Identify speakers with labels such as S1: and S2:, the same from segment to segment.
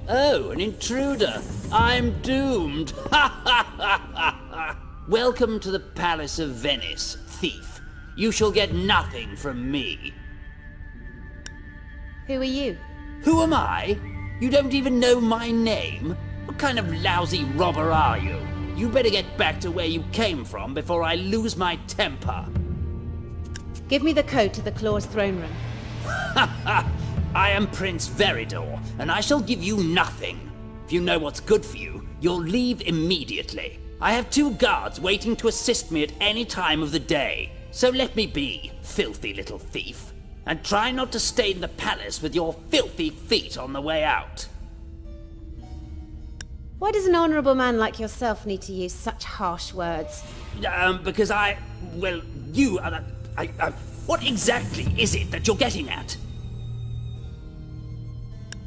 S1: Oh, an intruder. I'm doomed. Ha ha ha ha ha. Welcome to the Palace of Venice, thief. You shall get nothing from me.
S2: Who are you?
S1: Who am I? You don't even know my name? What kind of lousy robber are you? You better get back to where you came from before I lose my temper.
S2: Give me the code to the Claw's throne room.
S1: Ha ha! I am Prince Veridor, and I shall give you nothing. If you know what's good for you, you'll leave immediately. I have 2 guards waiting to assist me at any time of the day. So let me be, filthy little thief. And try not to stain the palace with your filthy feet on the way out.
S2: Why does an honorable man like yourself need to use such harsh words?
S1: Because what exactly is it that you're getting at?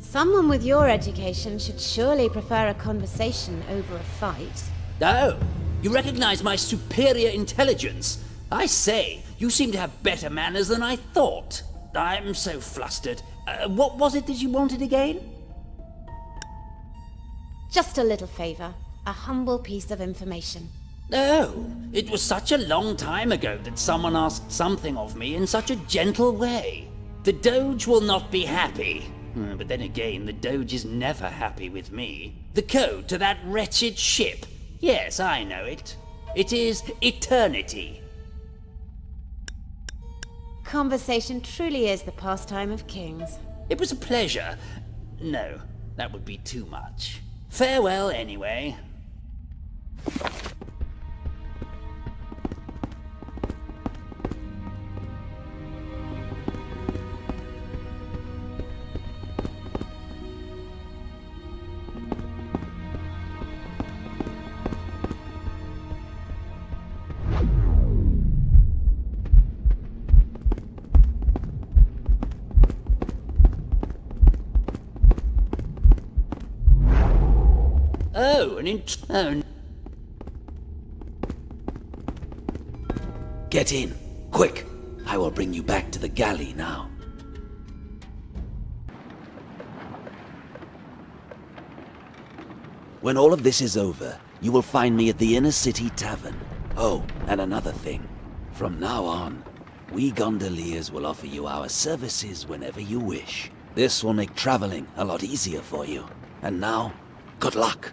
S2: Someone with your education should surely prefer a conversation over a fight.
S1: Oh, you recognize my superior intelligence? I say, you seem to have better manners than I thought. I'm so flustered. What was it that you wanted again?
S2: Just a little favor. A humble piece of information.
S1: Oh, it was such a long time ago that someone asked something of me in such a gentle way. The Doge will not be happy. But then again, the Doge is never happy with me. The code to that wretched ship. Yes, I know it. It is eternity.
S2: Conversation truly is the pastime of kings.
S1: It was a pleasure. No, that would be too much. Farewell, anyway. Oh,
S3: Get in, quick! I will bring you back to the galley now. When all of this is over, you will find me at the Inner City Tavern. Oh, and another thing. From now on, we gondoliers will offer you our services whenever you wish. This will make traveling a lot easier for you. And now, good luck!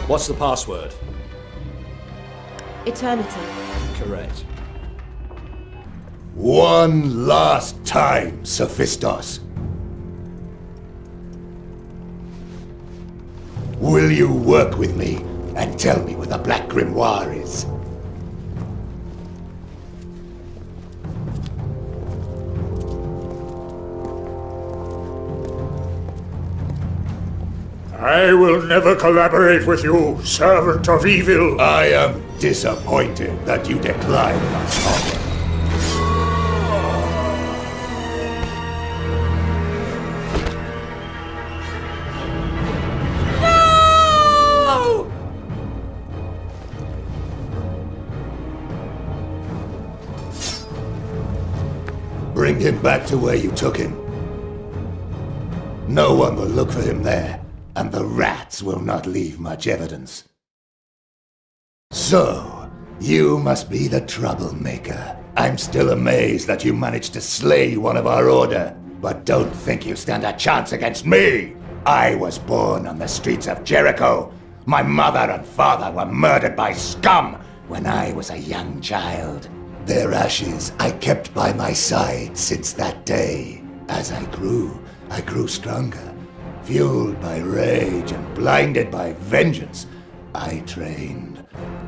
S4: What's the password?
S2: Eternity.
S4: Correct.
S5: One last time, Sophistos. Will you work with me and tell me where the Black Grimoire is?
S6: I will never collaborate with you, servant of evil.
S5: I am disappointed that you declined my offer.
S1: No!
S5: Bring him back to where you took him. No one will look for him there. And the rats will not leave much evidence. So, you must be the troublemaker. I'm still amazed that you managed to slay one of our order, but don't think you stand a chance against me! I was born on the streets of Jericho. My mother and father were murdered by scum when I was a young child. Their ashes I kept by my side since that day. As I grew stronger. Fueled by rage and blinded by vengeance, I trained.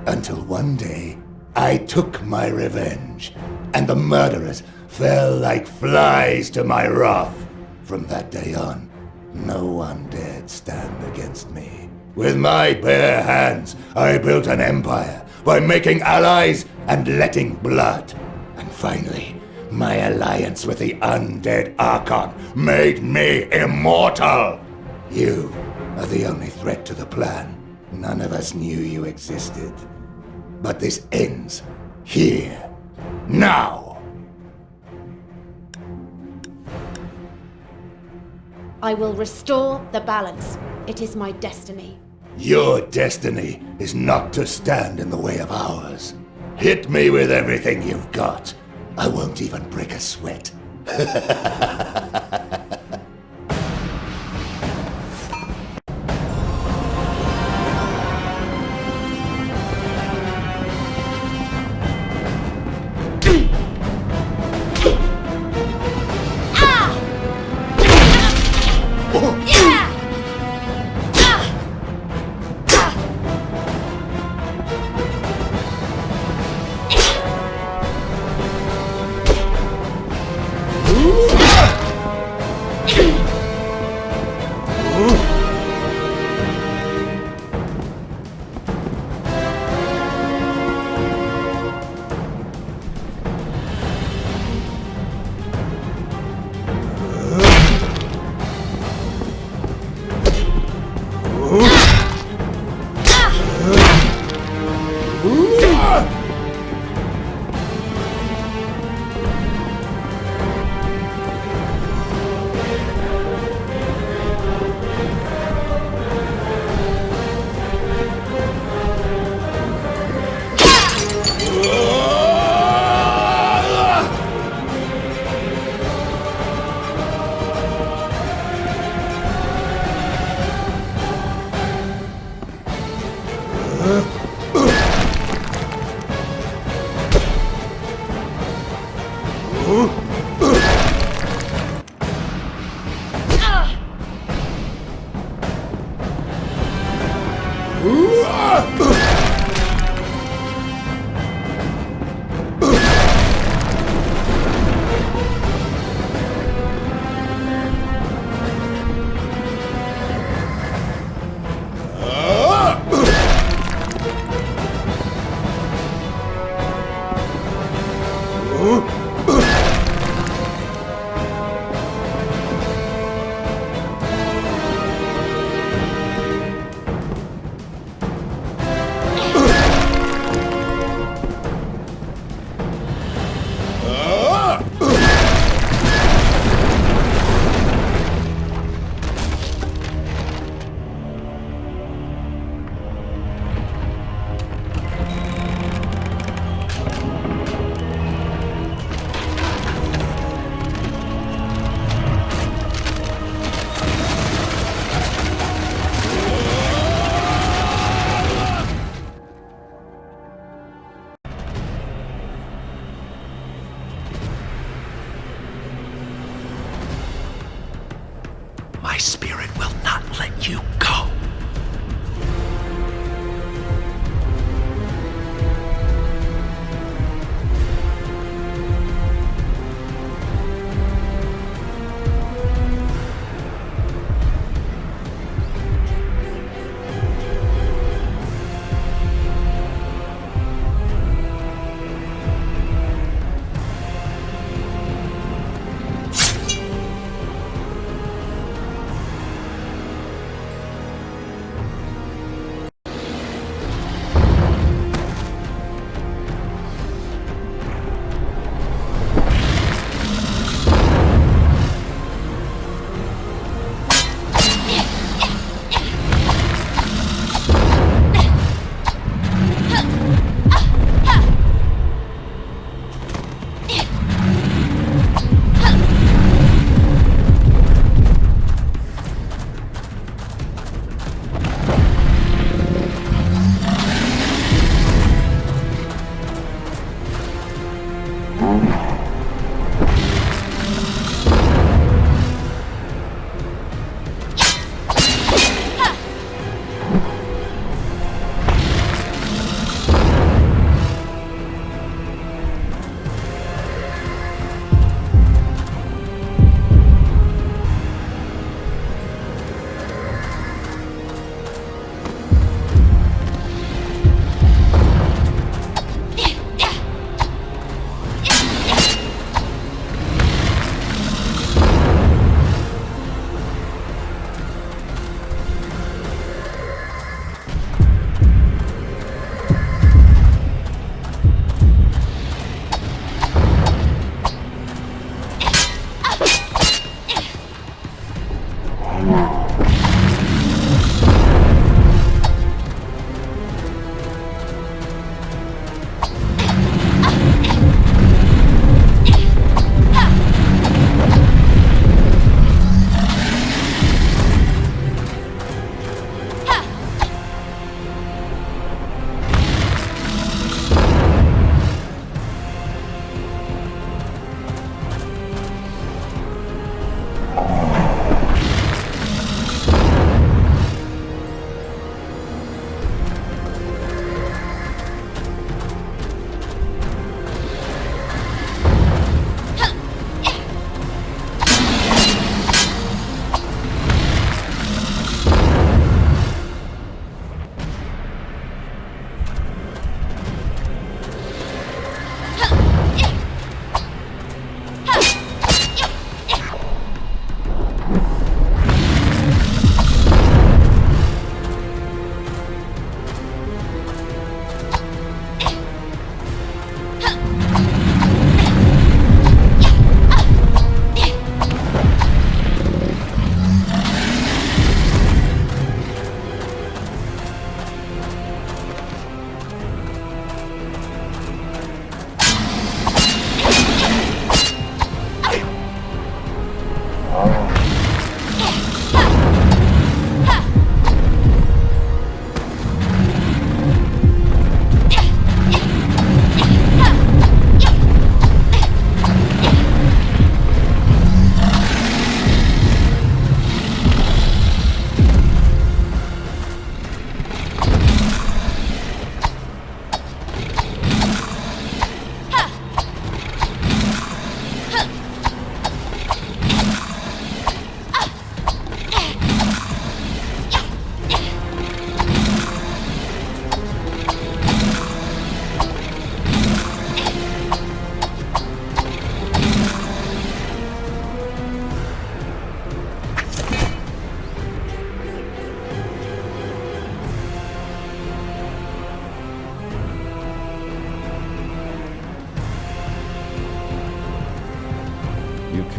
S5: Until one day, I took my revenge, and the murderers fell like flies to my wrath. From that day on, no one dared stand against me. With my bare hands, I built an empire by making allies and letting blood. And finally, my alliance with the undead Archon made me immortal. You are the only threat to the plan. None of us knew you existed. But this ends here, now.
S2: I will restore the balance. It is my destiny.
S5: Your destiny is not to stand in the way of ours. Hit me with everything you've got. I won't even break a sweat.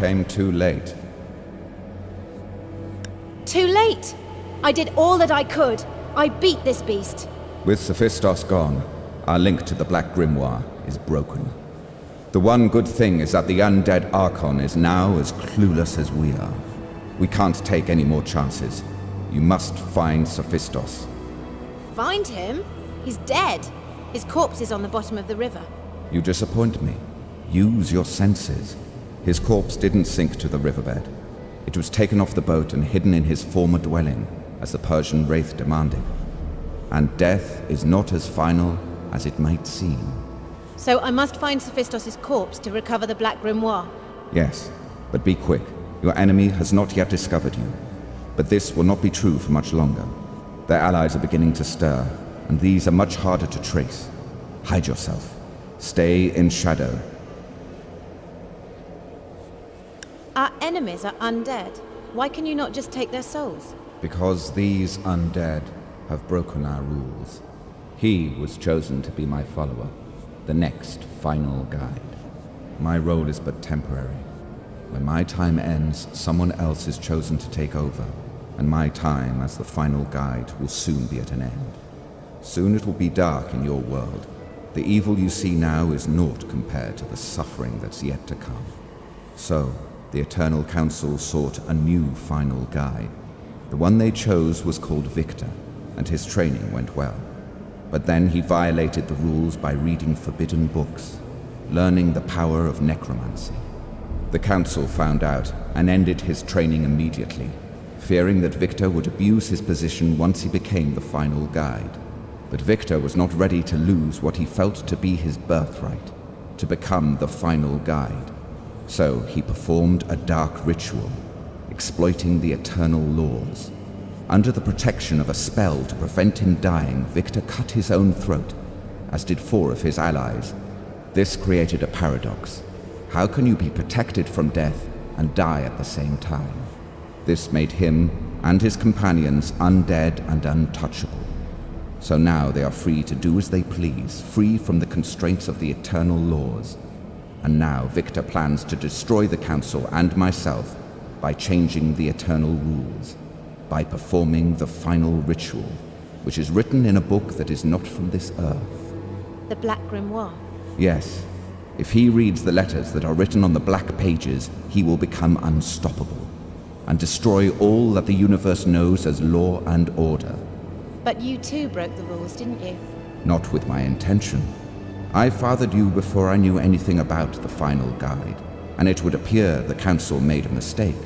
S7: came too late.
S2: Too late! I did all that I could. I beat this beast.
S7: With Sophistos gone, our link to the Black Grimoire is broken. The one good thing is that the undead Archon is now as clueless as we are. We can't take any more chances. You must find Sophistos.
S2: Find him? He's dead. His corpse is on the bottom of the river.
S7: You disappoint me. Use your senses. His corpse didn't sink to the riverbed. It was taken off the boat and hidden in his former dwelling, as the Persian wraith demanded. And death is not as final as it might seem.
S2: So I must find Sophistos' corpse to recover the Black Grimoire.
S7: Yes, but be quick. Your enemy has not yet discovered you. But this will not be true for much longer. Their allies are beginning to stir, and these are much harder to trace. Hide yourself. Stay in shadow.
S2: Our enemies are undead. Why can you not just take their souls?
S7: Because these undead have broken our rules. He was chosen to be my follower, the next final guide. My role is but temporary. When my time ends, someone else is chosen to take over, and my time as the final guide will soon be at an end. Soon it will be dark in your world. The evil you see now is naught compared to the suffering that's yet to come. So, the Eternal Council sought a new final guide. The one they chose was called Victor, and his training went well. But then he violated the rules by reading forbidden books, learning the power of necromancy. The Council found out and ended his training immediately, fearing that Victor would abuse his position once he became the final guide. But Victor was not ready to lose what he felt to be his birthright, to become the final guide. So he performed a dark ritual, exploiting the eternal laws. Under the protection of a spell to prevent him dying, Victor cut his own throat, as did 4 of his allies. This created a paradox. How can you be protected from death and die at the same time? This made him and his companions undead and untouchable. So now they are free to do as they please, free from the constraints of the eternal laws. And now Victor plans to destroy the Council and myself by changing the eternal rules, by performing the final ritual, which is written in a book that is not from this earth.
S2: The Black Grimoire.
S7: Yes. If he reads the letters that are written on the black pages, he will become unstoppable, and destroy all that the universe knows as law and order.
S2: But you too broke the rules, didn't you?
S7: Not with my intention. I fathered you before I knew anything about the final guide, and it would appear the Council made a mistake.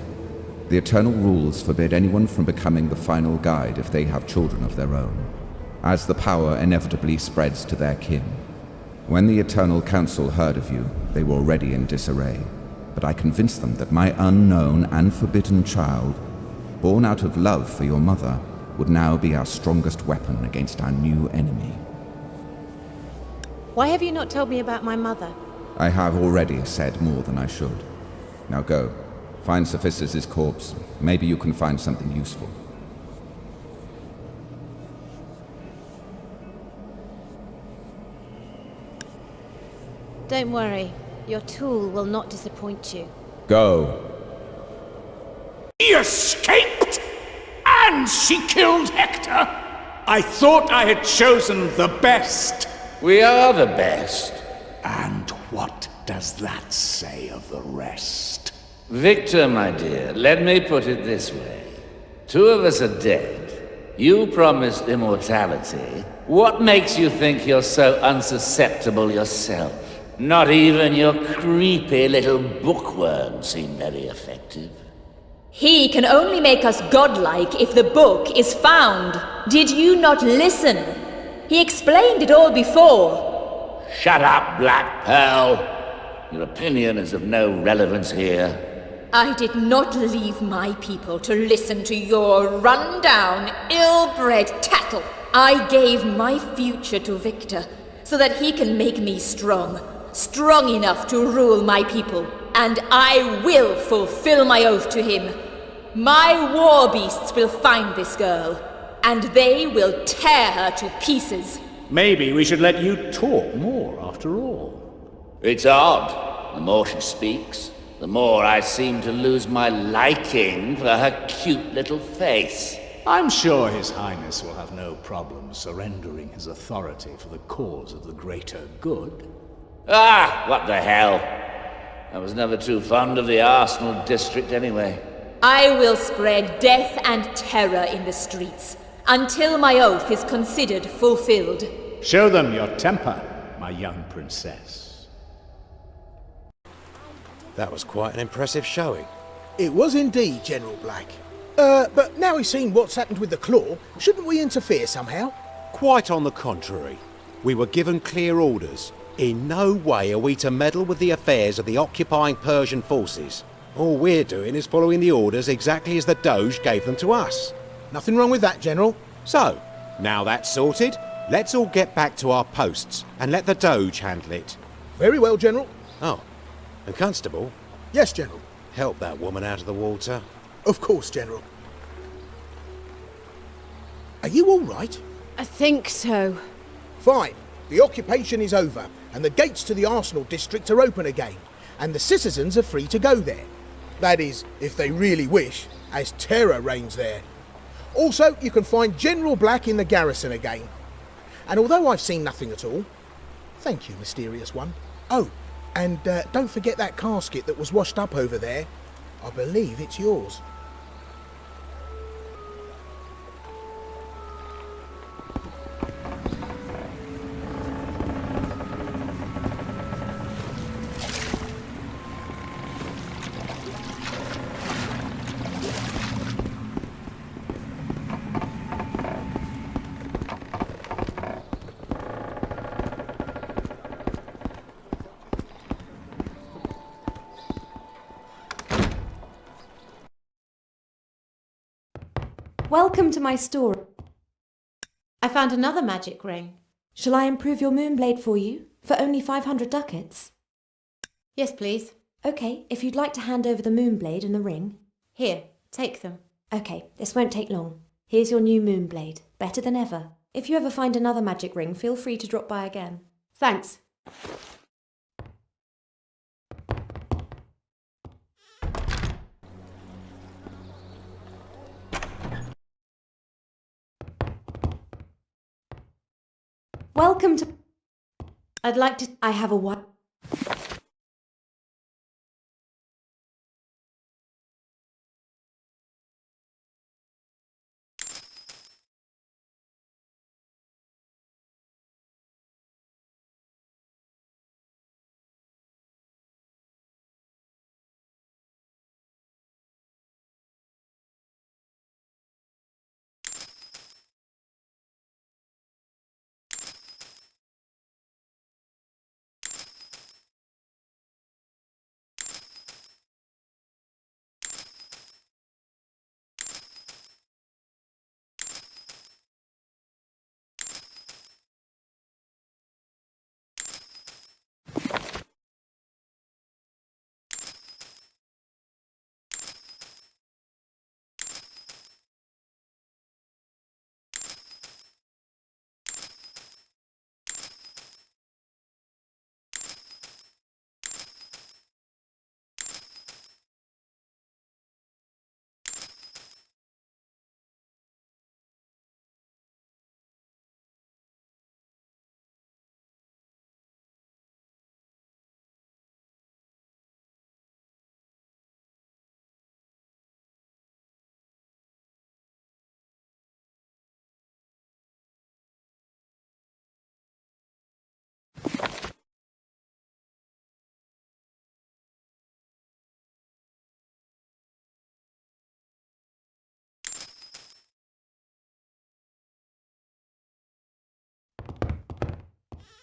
S7: The eternal rules forbid anyone from becoming the final guide if they have children of their own, as the power inevitably spreads to their kin. When the Eternal Council heard of you, they were already in disarray, but I convinced them that my unknown and forbidden child, born out of love for your mother, would now be our strongest weapon against our new enemy.
S2: Why have you not told me about my mother?
S7: I have already said more than I should. Now go. Find Sophistos' corpse. Maybe you can find something useful.
S2: Don't worry. Your tool will not disappoint you.
S7: Go.
S6: He escaped! And she killed Hector! I thought I had chosen the best.
S3: We are the best.
S6: And what does that say of the rest?
S3: Victor, my dear, let me put it this way. 2 of us are dead. You promised immortality. What makes you think you're so unsusceptible yourself? Not even your creepy little bookworm seemed very effective.
S8: He can only make us godlike if the book is found. Did you not listen? He explained it all before.
S3: Shut up, Black Pearl. Your opinion is of no relevance here.
S8: I did not leave my people to listen to your run-down, ill-bred tattle. I gave my future to Victor so that he can make me strong. Strong enough to rule my people. And I will fulfill my oath to him. My war beasts will find this girl, and they will tear her to pieces.
S6: Maybe we should let you talk more, after all.
S3: It's odd. The more she speaks, the more I seem to lose my liking for her cute little face.
S9: I'm sure His Highness will have no problem surrendering his authority for the cause of the greater good.
S3: Ah, what the hell? I was never too fond of the Arsenal district anyway.
S8: I will spread death and terror in the streets until my oath is considered fulfilled.
S9: Show them your temper, my young princess.
S10: That was quite an impressive showing.
S11: It was indeed, General Black. But now we've seen what's happened with the claw, shouldn't we interfere somehow?
S10: Quite on the contrary. We were given clear orders. In no way are we to meddle with the affairs of the occupying Persian forces. All we're doing is following the orders exactly as the Doge gave them to us.
S11: Nothing wrong with that, General.
S10: So, now that's sorted, let's all get back to our posts and let the Doge handle it.
S11: Very well, General.
S10: Oh, and Constable,
S11: Yes, General.
S10: help that woman out of the water.
S11: Of course, General. Are you all right?
S2: I think so.
S11: Fine. The occupation is over, and the gates to the Arsenal district are open again, and the citizens are free to go there. That is, if they really wish, as terror reigns there. Also, you can find General Black in the garrison again. And although I've seen nothing at all, thank you, mysterious one. Oh, and don't forget that casket that was washed up over there. I believe it's yours.
S12: Welcome to my store.
S2: I found another magic ring.
S12: Shall I improve your moonblade for you? For only 500 ducats?
S2: Yes, please.
S12: Okay, if you'd like to hand over the moonblade and the ring.
S2: Here, take them.
S12: Okay, this won't take long. Here's your new moonblade. Better than ever. If you ever find another magic ring, feel free to drop by again.
S2: Thanks.
S12: Welcome to...
S2: I'd like to...
S12: I have a what?